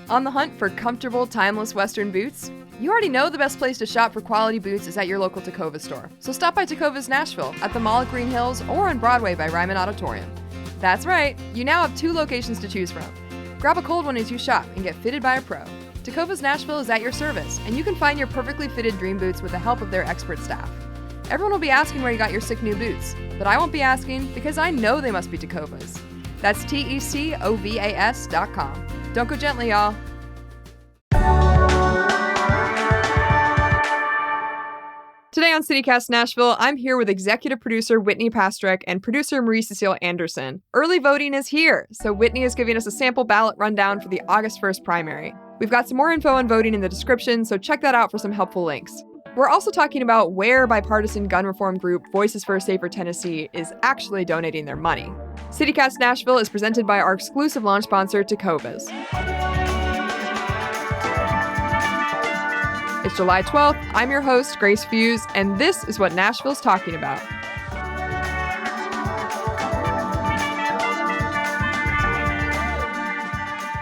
On the hunt for comfortable, timeless Western boots? You already know the best place to shop for quality boots is at your local Tecovas store. So stop by Tecovas Nashville at the Mall at Green Hills or on Broadway by Ryman Auditorium. That's right, you now have 2 locations to choose from. Grab a cold one as you shop and get fitted by a pro. Tecovas Nashville is at your service, and you can find your perfectly fitted dream boots with the help of their expert staff. Everyone will be asking where you got your sick new boots, but I won't be asking because I know they must be Tecovas. That's TECOVAS.com. Don't go gently, y'all. Today on CityCast Nashville, I'm here with executive producer Whitney Pastrick and producer Marie-Cecile Anderson. Early voting is here, so Whitney is giving us a sample ballot rundown for the August 1st primary. We've got some more info on voting in the description, so check that out for some helpful links. We're also talking about where bipartisan gun reform group Voices for a Safer Tennessee is actually donating their money. CityCast Nashville is presented by our exclusive launch sponsor, Tecovas. It's July 12th. I'm your host, Grace Fuse, and this is what Nashville's talking about.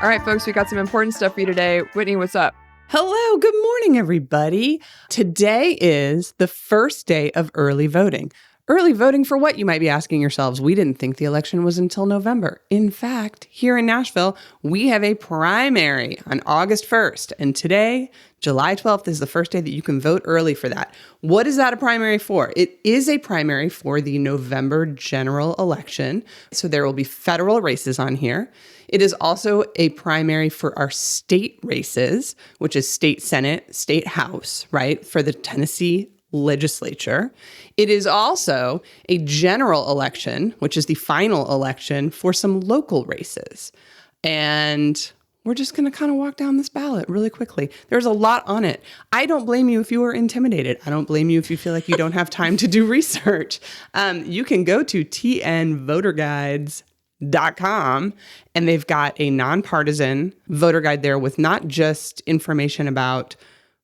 All right, folks, we got some important stuff for you today. Whitney, what's up? Hello, good morning, everybody. Today is the first day of early voting. Early voting for what, you might be asking yourselves? We didn't think the election was until November. In fact, here in Nashville, we have a primary on August 1st. And today, July 12th, is the first day that you can vote early for that. What is that a primary for? It is a primary for the November general election. So there will be federal races on here. It is also a primary for our state races, which is state Senate, state House, right, for the Tennessee legislature. It is also a general election, which is the final election for some local races. And we're just going to kind of walk down this ballot really quickly. There's a lot on it. I don't blame you if you are intimidated. I don't blame you if you feel like you don't have time to do research. You can go to tnvoterguides.com, and they've got a nonpartisan voter guide there with not just information about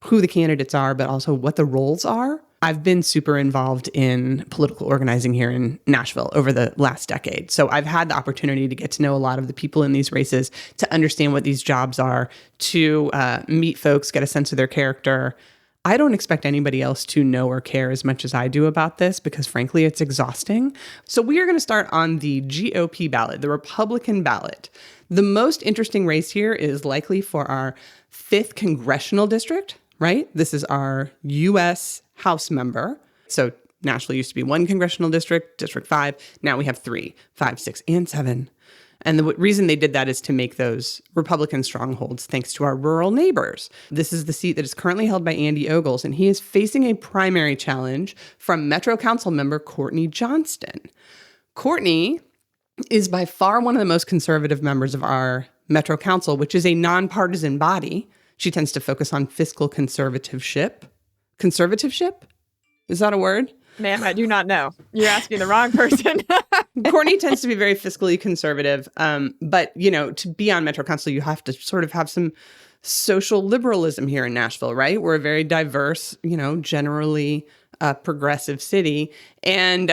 who the candidates are, but also what the roles are. I've been super involved in political organizing here in Nashville over the last decade. So I've had the opportunity to get to know a lot of the people in these races, to understand what these jobs are, to meet folks, get a sense of their character. I don't expect anybody else to know or care as much as I do about this because, frankly, it's exhausting. So we are going to start on the GOP ballot, the Republican ballot. The most interesting race here is likely for our 5th congressional district, right? This is our U.S. House member. So Nashville used to be 1 congressional district, District 5. Now we have 3, 5, 6, and 7. And the reason they did that is to make those Republican strongholds thanks to our rural neighbors. This is the seat that is currently held by Andy Ogles, and he is facing a primary challenge from Metro Council member Courtney Johnston. Courtney is by far one of the most conservative members of our Metro Council, which is a nonpartisan body. She tends to focus on fiscal conservativeship. Conservativeship? Is that a word? Ma'am, I do not know. You're asking the wrong person. Courtney tends to be very fiscally conservative. But, you know, to be on Metro Council, you have to sort of have some social liberalism here in Nashville, right? We're a very diverse, you know, generally progressive city. And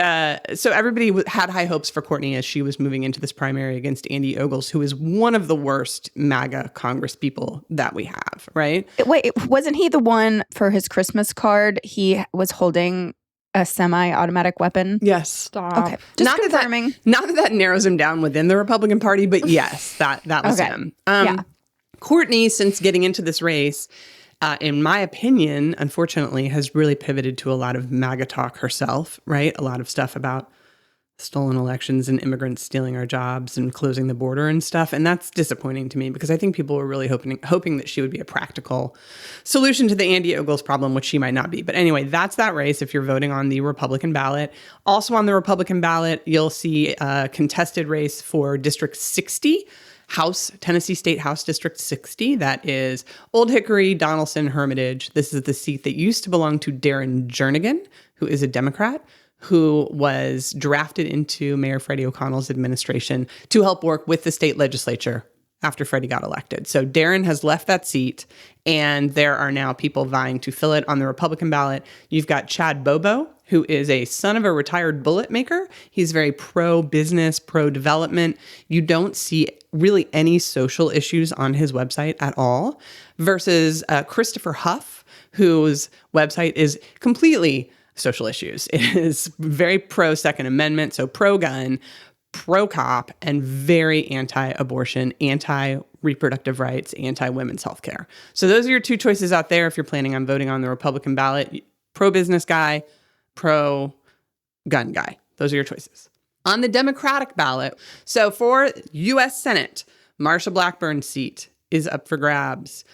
so everybody had high hopes for Courtney as she was moving into this primary against Andy Ogles, who is one of the worst MAGA Congress people that we have, right? Wait, wasn't he the one for his Christmas card? He was holding a semi-automatic weapon? Yes. Stop. Okay. Just confirming. Not that narrows him down within the Republican Party, but yes, that was okay. him. Yeah. Courtney, since getting into this race, in my opinion, unfortunately, has really pivoted to a lot of MAGA talk herself, right? A lot of stuff about stolen elections and immigrants stealing our jobs and closing the border and stuff. And that's disappointing to me because I think people were really hoping that she would be a practical solution to the Andy Ogles problem, which she might not be. But anyway, that's that race if you're voting on the Republican ballot. Also on the Republican ballot, you'll see a contested race for District 60, Tennessee State House District 60. That is Old Hickory, Donelson, Hermitage. This is the seat that used to belong to Darren Jernigan, who is a Democrat, who was drafted into Mayor Freddie O'Connell's administration to help work with the state legislature after Freddie got elected. So Darren has left that seat, and there are now people vying to fill it on the Republican ballot. You've got Chad Bobo who is a son of a retired bullet maker. He's very pro-business, pro-development. You don't see really any social issues on his website at all, versus Christopher Huff, whose website is completely social issues. It is very pro-Second Amendment, so pro-gun, pro-cop, and very anti-abortion, anti-reproductive rights, anti-women's healthcare. So those are your two choices out there if you're planning on voting on the Republican ballot. Pro-business guy, pro-gun guy. Those are your choices. On the Democratic ballot, so for U.S. Senate, Marsha Blackburn's seat is up for grabs.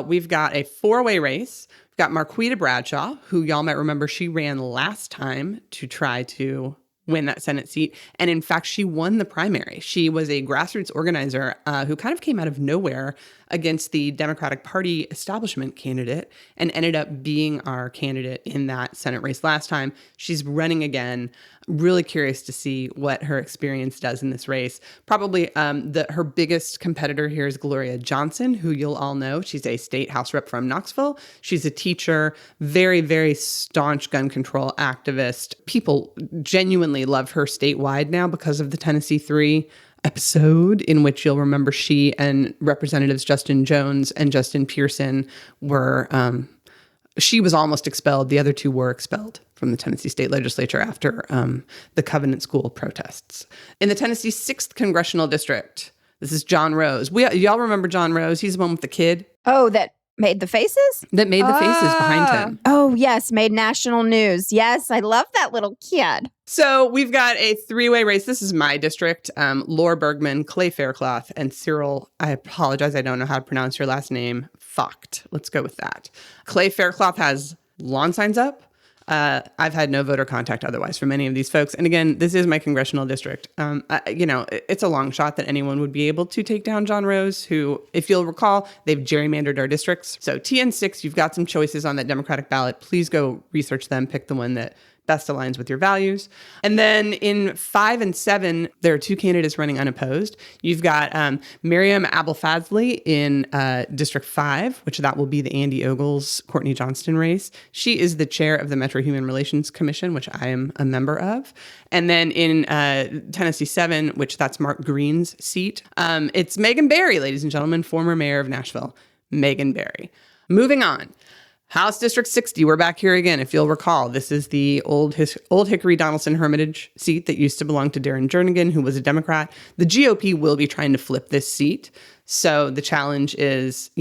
We've got a four-way race. We've got Marquita Bradshaw, who y'all might remember she ran last time to try to win that Senate seat. And in fact, she won the primary. She was a grassroots organizer who kind of came out of nowhere against the Democratic Party establishment candidate and ended up being our candidate in that Senate race last time. She's running again. Really curious to see what her experience does in this race. Probably her biggest competitor here is Gloria Johnson, who you'll all know. She's a state House rep from Knoxville. She's a teacher, very, very staunch gun control activist. People genuinely love her statewide now because of the Tennessee 3 episode, in which you'll remember she and Representatives Justin Jones and Justin Pearson were, she was almost expelled. The other two were expelled from the Tennessee state legislature after the Covenant School protests. In the Tennessee 6th Congressional District, this is John Rose. Y'all remember John Rose? He's the one with the kid. Oh, that made the faces? That made the faces behind him. Oh, yes. Made national news. Yes. I love that little kid. So we've got a three-way race. This is my district. Laura Bergman, Clay Faircloth, and Cyril, I apologize, I don't know how to pronounce your last name, Focht. Let's go with that. Clay Faircloth has lawn signs up. I've had no voter contact otherwise from any of these folks. And again, this is my congressional district. It's a long shot that anyone would be able to take down John Rose, who, if you'll recall, they've gerrymandered our districts. So TN6, you've got some choices on that Democratic ballot. Please go research them. Pick the one that best aligns with your values. And then in 5 and 7, there are two candidates running unopposed. You've got Miriam Abel-Fazli in District 5, which that will be the Andy Ogles, Courtney Johnston race. She is the chair of the Metro Human Relations Commission, which I am a member of. And then in Tennessee 7, which that's Mark Green's seat, it's Megan Barry, ladies and gentlemen, former mayor of Nashville, Megan Barry. Moving on. House District 60, we're back here again. If you'll recall, this is the old Hickory Donaldson Hermitage seat that used to belong to Darren Jernigan, who was a Democrat. The GOP will be trying to flip this seat. So the challenge is,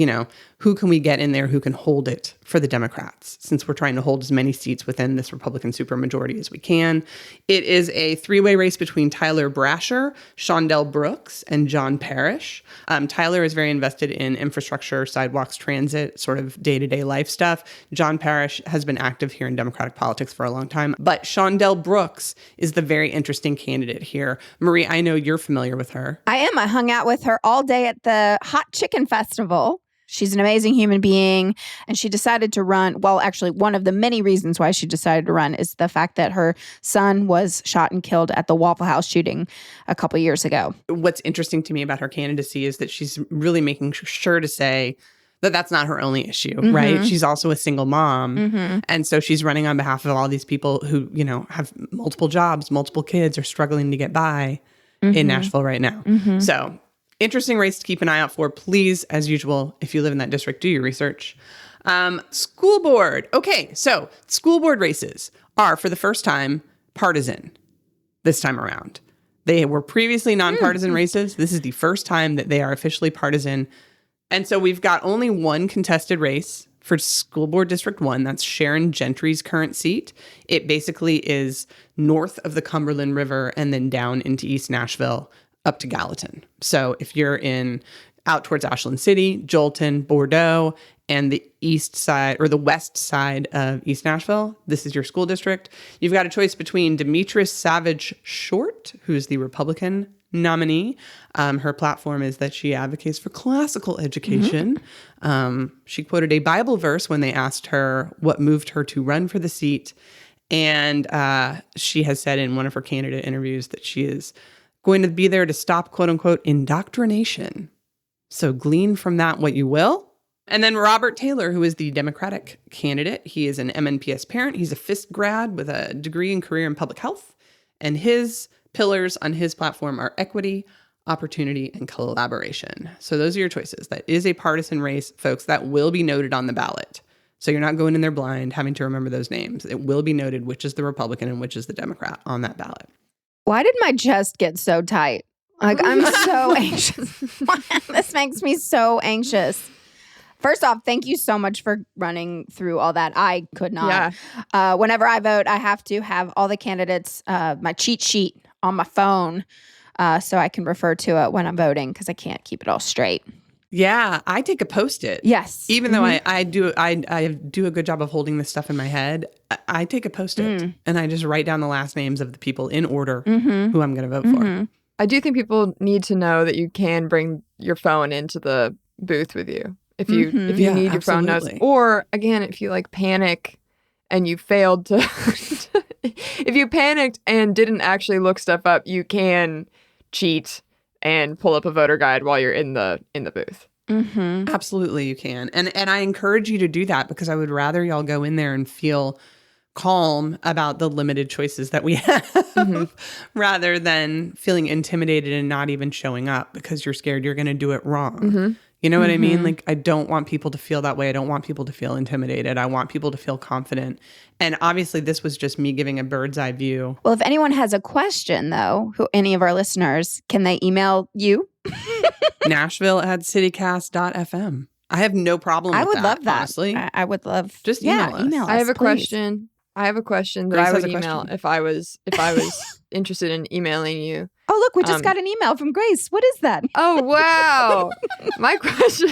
who can we get in there who can hold it for the Democrats, since we're trying to hold as many seats within this Republican supermajority as we can. It is a three-way race between Tyler Brasher, Shondell Brooks, and John Parrish. Tyler is very invested in infrastructure, sidewalks, transit, sort of day-to-day life stuff. John Parrish has been active here in Democratic politics for a long time. But Shondell Brooks is the very interesting candidate here. Marie, I know you're familiar with her. I am. I hung out with her all day at the Hot Chicken Festival. She's an amazing human being, and she decided to run. Well, actually, one of the many reasons why she decided to run is the fact that her son was shot and killed at the Waffle House shooting a couple years ago. What's interesting to me about her candidacy is that she's really making sure to say that that's not her only issue, right? She's also a single mom. And so she's running on behalf of all these people who, have multiple jobs, multiple kids, are struggling to get by in Nashville right now. So interesting race to keep an eye out for. Please, as usual, if you live in that district, do your research. School board. Okay, so school board races are, for the first time, partisan this time around. They were previously nonpartisan races. This is the first time that they are officially partisan. And so we've got only one contested race for School Board District 1. That's Sharon Gentry's current seat. It basically is north of the Cumberland River and then down into East Nashville, up to Gallatin. So if you're out towards Ashland City, Jolton, Bordeaux, and the east side or the west side of East Nashville, this is your school district. You've got a choice between Demetris Savage Short, who's the Republican nominee. Her platform is that she advocates for classical education. She quoted a Bible verse when they asked her what moved her to run for the seat. And she has said in one of her candidate interviews that she is going to be there to stop, quote unquote, indoctrination. So glean from that what you will. And then Robert Taylor, who is the Democratic candidate. He is an MNPS parent. He's a Fisk grad with a degree and career in public health. And his pillars on his platform are equity, opportunity, and collaboration. So those are your choices. That is a partisan race, folks, that will be noted on the ballot. So you're not going in there blind, having to remember those names. It will be noted which is the Republican and which is the Democrat on that ballot. Why did my chest get so tight? Like, I'm so anxious. This makes me so anxious. First off, thank you so much for running through all that. I could not. Yeah. Whenever I vote, I have to have all the candidates, my cheat sheet on my phone so I can refer to it when I'm voting because I can't keep it all straight. Yeah, I take a Post-it. Yes. Even though I do a good job of holding this stuff in my head, I take a Post-it and I just write down the last names of the people in order who I'm going to vote for. I do think people need to know that you can bring your phone into the booth with you if you need your phone notes. Or again, if you like panic and you failed to if you panicked and didn't actually look stuff up, you can cheat and pull up a voter guide while you're in the booth. Absolutely, you can. And I encourage you to do that because I would rather y'all go in there and feel calm about the limited choices that we have rather than feeling intimidated and not even showing up because you're scared you're going to do it wrong. You know what I mean? Like, I don't want people to feel that way. I don't want people to feel intimidated. I want people to feel confident. And obviously, this was just me giving a bird's eye view. Well, if anyone has a question, though, any of our listeners, can they email you? Nashville@citycast.fm. I have no problem with that. I would love that. Honestly. I would love. Just email us. Email us. I have a please. question. I have a question that Grace I would has a email question. if I was interested in emailing you. Oh, look, we just got an email from Grace. What is that? Oh, wow. My question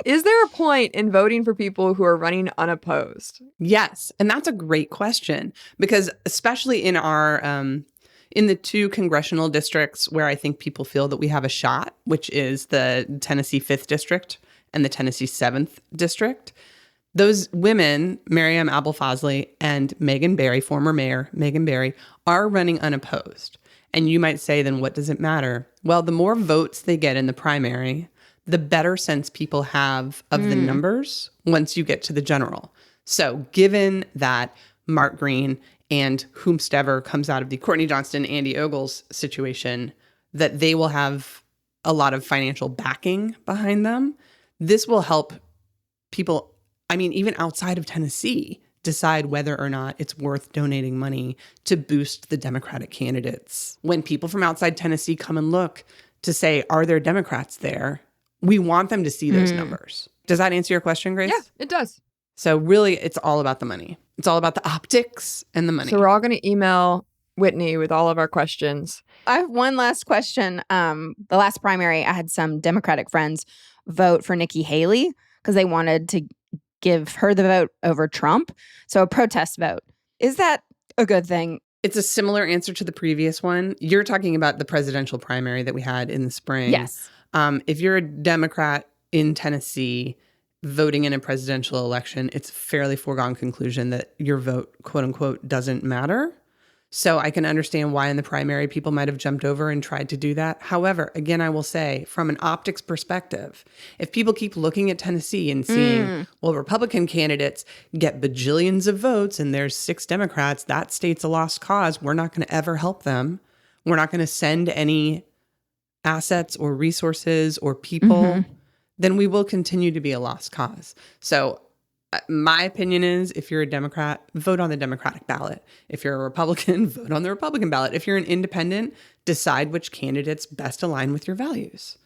is there a point in voting for people who are running unopposed? Yes. And that's a great question because especially in our in the two congressional districts where I think people feel that we have a shot, which is the Tennessee 5th District and the Tennessee 7th District, those women, Maryam Abel-Fazli and Megan Barry, former mayor Megan Barry, are running unopposed. And you might say, then what does it matter? Well, the more votes they get in the primary, the better sense people have of the numbers once you get to the general. So given that Mark Green and whomstever comes out of the Courtney Johnston, Andy Ogles situation, that they will have a lot of financial backing behind them, this will help people, I mean, even outside of Tennessee, decide whether or not it's worth donating money to boost the Democratic candidates. When people from outside Tennessee come and look to say, are there Democrats there? We want them to see those numbers. Does that answer your question, Grace? Yeah, it does. So really, it's all about the money. It's all about the optics and the money. So we're all going to email Whitney with all of our questions. I have one last question. The last primary, I had some Democratic friends vote for Nikki Haley because they wanted to give her the vote over Trump. So a protest vote. Is that a good thing? It's a similar answer to the previous one. You're talking about the presidential primary that we had in the spring. Yes. If you're a Democrat in Tennessee voting in a presidential election, it's a fairly foregone conclusion that your vote, quote unquote, doesn't matter. So I can understand why in the primary people might have jumped over and tried to do that. However, again, I will say from an optics perspective, if people keep looking at Tennessee and seeing, well, Republican candidates get bajillions of votes and there's 6 Democrats, that state's a lost cause. We're not going to ever help them. We're not going to send any assets or resources or people, then we will continue to be a lost cause. So my opinion is if you're a Democrat, vote on the Democratic ballot. If you're a Republican, vote on the Republican ballot. If you're an independent, decide which candidates best align with your values.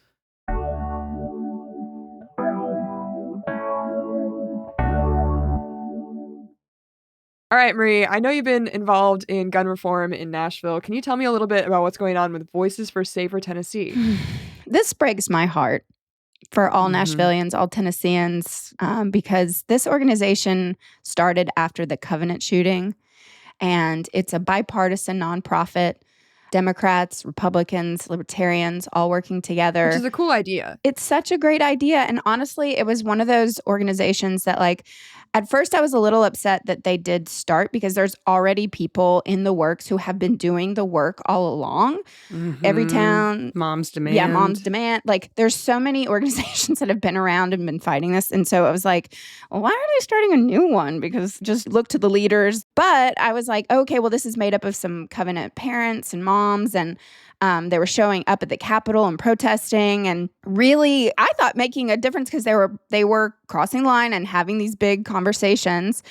All right, Marie, I know you've been involved in gun reform in Nashville. Can you tell me a little bit about what's going on with Voices for Safer Tennessee? This breaks my heart for all Nashvillians, all Tennesseans, because this organization started after the Covenant shooting, and it's a bipartisan nonprofit. Democrats, Republicans, Libertarians, all working together. Which is a cool idea. It's such a great idea. And honestly, it was one of those organizations that, like, at first I was a little upset that they did start because there's already people in the works who have been doing the work all along. Everytown. Moms Demand. Yeah, Moms Demand. Like, there's so many organizations that have been around and been fighting this. And so I was like, well, why are they starting a new one? Because just look to the leaders. But I was like, okay, well, this is made up of some Covenant parents and moms, and they were showing up at the Capitol and protesting, and really, I thought making a difference because they were crossing the line and having these big conversations.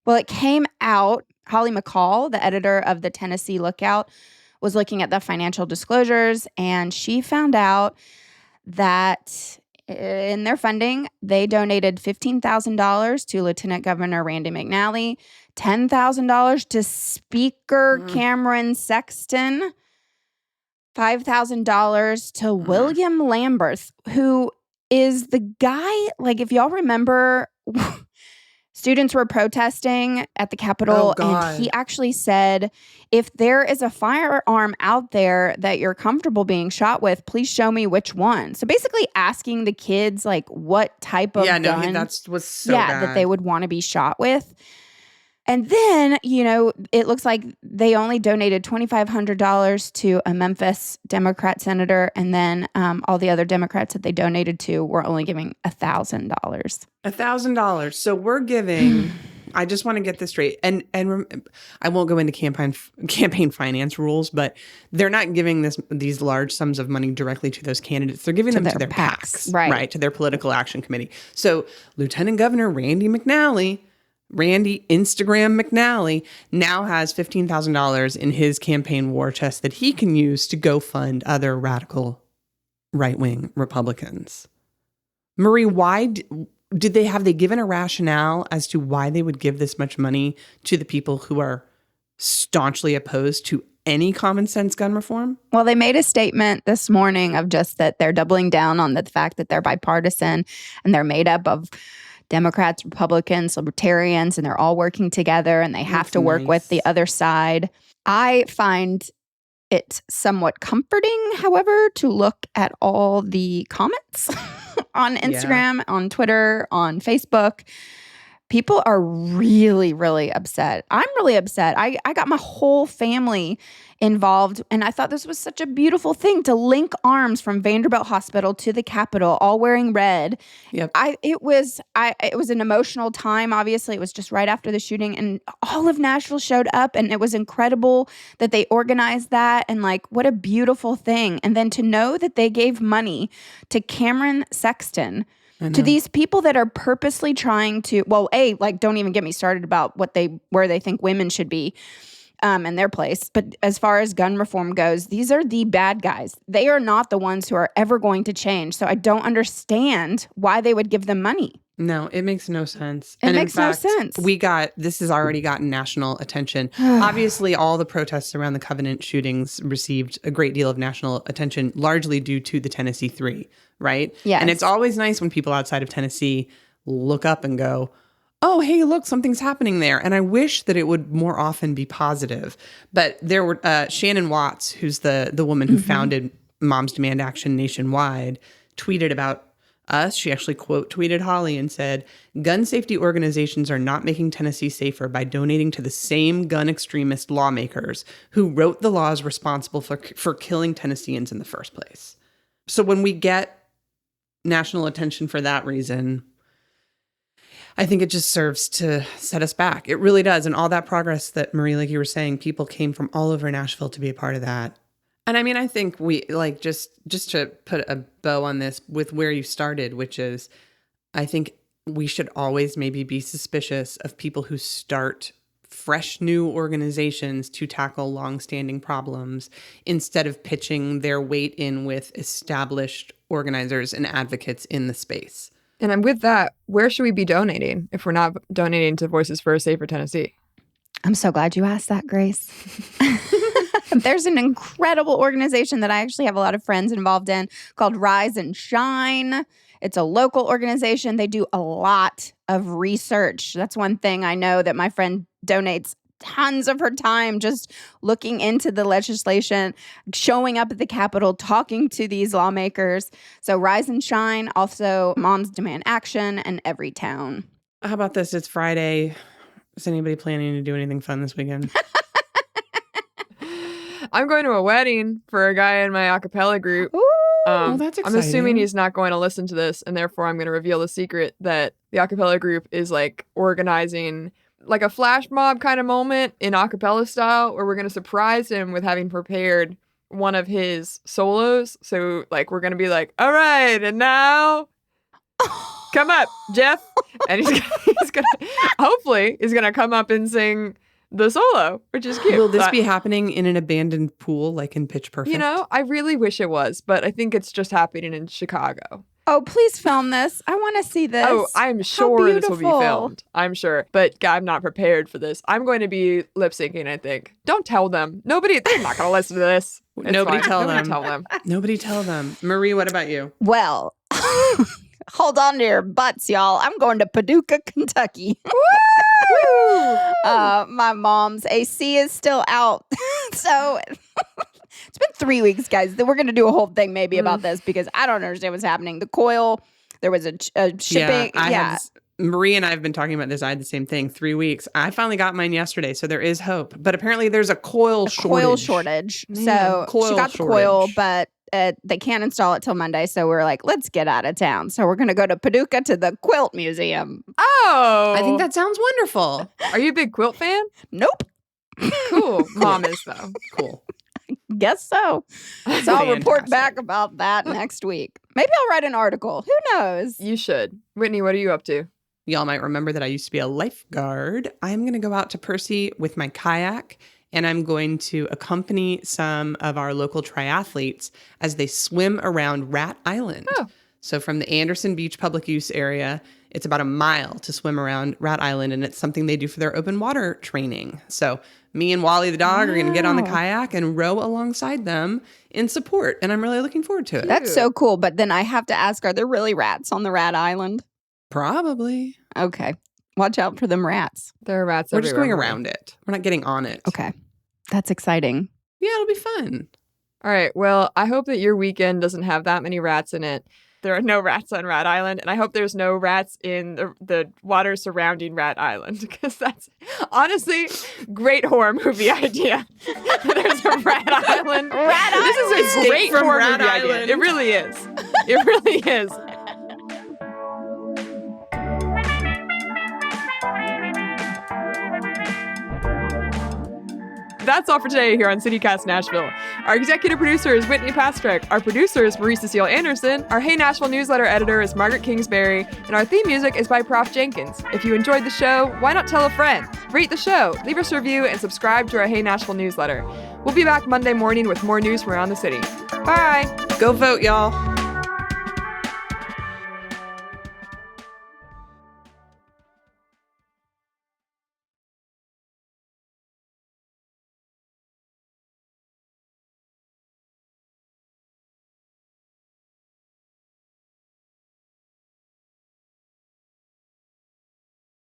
Well, it came out, Holly McCall, the editor of the Tennessee Lookout, was looking at the financial disclosures, and she found out that in their funding, they donated $15,000 to Lieutenant Governor Randy McNally, $10,000 to Speaker Cameron Sexton, $5,000 to William Lamberth, who is the guy, like, if y'all remember, students were protesting at the Capitol, and he actually said, if there is a firearm out there that you're comfortable being shot with, please show me which one. So basically asking the kids, like, what type of gun that was so bad. that they would want to be shot with. And then, it looks like they only donated $2,500 to a Memphis Democrat senator, and then all the other Democrats that they donated to were only giving $1,000. $1,000. So we're giving. I just want to get this straight, and I won't go into campaign finance rules, but they're not giving these large sums of money directly to those candidates. They're giving them to their PACs, right? To their political action committee. So Lieutenant Governor Randy Instagram McNally now has $15,000 in his campaign war chest that he can use to go fund other radical right-wing Republicans. Marie, why did they given a rationale as to why they would give this much money to the people who are staunchly opposed to any common sense gun reform? Well, they made a statement this morning of just that they're doubling down on the fact that they're bipartisan and they're made up of Democrats, Republicans, Libertarians, and they're all working together, and they have to work with the other side. I find it somewhat comforting, however, to look at all the comments on Instagram, on Twitter, on Facebook. People are really, really upset. I'm really upset. I got my whole family involved, and I thought this was such a beautiful thing to link arms from Vanderbilt Hospital to the Capitol, all wearing red. Yep. It was an emotional time. Obviously, it was just right after the shooting, and all of Nashville showed up, and it was incredible that they organized that, and like, what a beautiful thing. And then to know that they gave money to Cameron Sexton, to these people that are purposely trying to, don't even get me started about where they think women should be in their place. But as far as gun reform goes, these are the bad guys. They are not the ones who are ever going to change. So I don't understand why they would give them money. No, it makes no sense. It makes no sense. This has already gotten national attention. Obviously, all the protests around the Covenant shootings received a great deal of national attention, largely due to the Tennessee Three, right? Yes. And it's always nice when people outside of Tennessee look up and go, oh, hey, look, something's happening there. And I wish that it would more often be positive. But there were Shannon Watts, who's the woman who founded Moms Demand Action nationwide, tweeted about us. She actually quote tweeted Holly and said, gun safety organizations are not making Tennessee safer by donating to the same gun extremist lawmakers who wrote the laws responsible for killing Tennesseans in the first place. So when we get national attention for that reason, I think it just serves to set us back. It really does. And all that progress that Marie, like you were saying, people came from all over Nashville to be a part of that. And I mean, I think we just to put a bow on this with where you started, which is, I think we should always maybe be suspicious of people who start fresh new organizations to tackle longstanding problems instead of pitching their weight in with established organizers and advocates in the space. And I'm with that. Where should we be donating if we're not donating to Voices for a Safer Tennessee? I'm so glad you asked that, Grace. There's an incredible organization that I actually have a lot of friends involved in called Rise and Shine. It's a local organization. They do a lot of research. That's one thing I know that my friend donates tons of her time just looking into the legislation, showing up at the Capitol, talking to these lawmakers. So rise and shine. Also, Moms Demand Action and Everytown. How about this? It's Friday. Is anybody planning to do anything fun this weekend? I'm going to a wedding for a guy in my a cappella group. Ooh. That's I'm assuming exciting. he's not going to listen to this, and therefore I'm going to reveal the secret that the a cappella group is like organizing like a flash mob kind of moment in a cappella style, where we're going to surprise him with having prepared one of his solos. So like we're going to be like, all right, and now come up, Jeff. And he's gonna hopefully he's gonna come up and sing the solo, which is cute. Will this But, be happening in an abandoned pool like in Pitch Perfect? you know, I really wish it was, but I think it's just happening in Chicago. Oh, please film this. I want to see this. Oh, I'm sure this will be beautiful. filmed. I'm sure. But I'm not prepared for this. I'm going to be lip syncing, I think. Don't tell them. They're not going to listen to this. It's Nobody fine. tell Nobody them. tell them. Nobody tell them. Marie, what about you? Well, hold on to your butts, y'all. I'm going to Paducah, Kentucky. My mom's AC is still out. So it's been 3 weeks, guys. We're going to do a whole thing maybe about this because I don't understand what's happening. The coil, there was a shipping. Yeah, Marie and I have been talking about this. I had the same thing. 3 weeks. I finally got mine yesterday, so there is hope. But apparently there's a coil shortage. Coil shortage. Man, So coil she got the coil, shortage. but they can't install it till Monday. So we're like, let's get out of town. So we're going to go to Paducah to the Quilt Museum. Oh. I think that sounds wonderful. Are you a big quilt fan? Nope. Cool. Mom is, though. Cool. Guess so. So I'll report Fantastic. back about that next week. Maybe I'll write an article. Who knows? You should. Whitney, what are you up to? Y'all might remember that I used to be a lifeguard. I'm going to go out to Percy with my kayak, and I'm going to accompany some of our local triathletes as they swim around Rat Island. Oh. So from the Anderson Beach public use area, it's about a mile to swim around Rat Island, and it's something they do for their open water training. So me and Wally the dog are going to get on the Wow. kayak and row alongside them in support, and I'm really looking forward to it. That's so cool. But then I have to ask, are there really rats on the Rat Island? Probably. Okay. Watch out for them rats. There are rats We're just going everywhere. around it. We're not getting on it. Okay. That's exciting. Yeah, it'll be fun. All right. Well, I hope that your weekend doesn't have that many rats in it. There are no rats on Rat Island, and I hope there's no rats in the water surrounding Rat Island, because that's honestly great horror movie idea. There's a Rat Island. This is a Escape great from horror Rat movie Island. idea. It really is. It really is. That's all for today here on CityCast Nashville. Our executive producer is Whitney Pastrick. Our producer is Marie Cecile Anderson. Our Hey Nashville newsletter editor is Margaret Kingsbury. And our theme music is by Prof Jenkins. If you enjoyed the show, why not tell a friend? Rate the show, leave us a review, and subscribe to our Hey Nashville newsletter. We'll be back Monday morning with more news from around the city. Bye! Go vote, y'all.